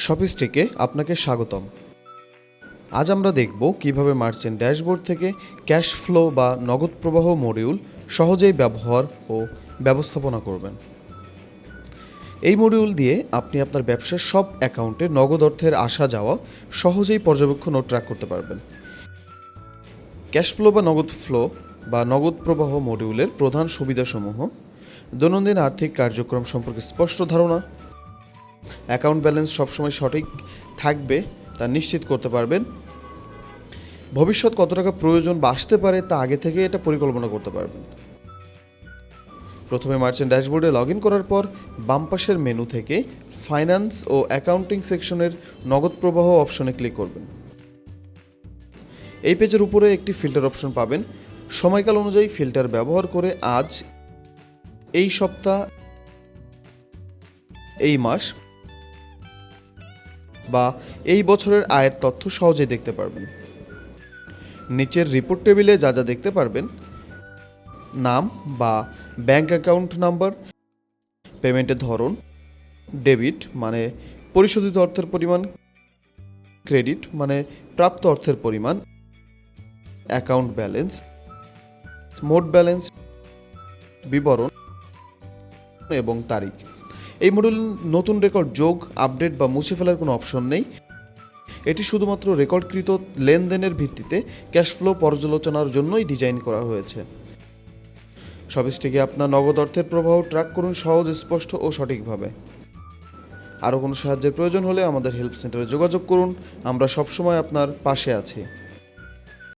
শপিস্টিকে আপনাকে স্বাগতম। আজ আমরা দেখব কিভাবে মার্চেন্ট ড্যাশবোর্ড থেকে ক্যাশ ফ্লো বা নগদ প্রবাহ মডিউল সহজেই ব্যবহার ও ব্যবস্থাপনা করবেন। এই মডিউল দিয়ে আপনি আপনার ব্যবসার সব অ্যাকাউন্টে নগদ অর্থের আসা যাওয়া সহজেই পর্যবেক্ষণ ও ট্র্যাক করতে পারবেন। ক্যাশ ফ্লো বা নগদ প্রবাহ মডিউলের প্রধান সুবিধাসমূহ: দৈনন্দিন আর্থিক কার্যক্রম সম্পর্কে স্পষ্ট ধারণা, অ্যাকাউন্ট ব্যালেন্স সবসময় সঠিক থাকবে তা নিশ্চিত করতে পারবেন, ভবিষ্যৎ কত টাকা প্রয়োজন বা আসতে পারে তা আগে থেকে এটা পরিকল্পনা করতে পারবেন। প্রথমে মার্চেন্ট ড্যাশবোর্ডে লগ ইন করার পর বাম পাশের মেনু থেকে ফাইন্যান্স ও অ্যাকাউন্টিং সেকশনের নগদ প্রবাহ অপশনে ক্লিক করবেন। এই পেজের উপরে একটি ফিল্টার অপশন পাবেন। সময়কাল অনুযায়ী ফিল্টার ব্যবহার করে আজ, এই সপ্তাহ, এই মাস বা এই বছরের আয়ের তথ্য সহজেই দেখতে পারবেন। নিচের রিপোর্ট টেবিলে যা যা দেখতে পারবেন: নাম বা ব্যাংক অ্যাকাউন্ট নাম্বার, পেমেন্টের ধরন, ডেবিট মানে পরিশোধিত অর্থের পরিমাণ, ক্রেডিট মানে প্রাপ্ত অর্থের পরিমাণ, অ্যাকাউন্ট ব্যালেন্স, মোট ব্যালেন্স, বিবরণ এবং তারিখ। এই মডিউল নতুন রেকর্ড যোগ, আপডেট বা মুছে ফেলার কোনো অপশন নেই। এটি শুধুমাত্র রেকর্ডকৃত লেনদেনের ভিত্তিতে ক্যাশ ফ্লো পর্যালোচনার জন্যই ডিজাইন করা হয়েছে। শপিস্টিকে আপনার নগদ অর্থের প্রবাহ ট্র্যাক করুন সহজ, স্পষ্ট ও সঠিকভাবে। আরও কোনো সাহায্যের প্রয়োজন হলে আমাদের হেল্প সেন্টারে যোগাযোগ করুন। আমরা সবসময় আপনার পাশে আছি।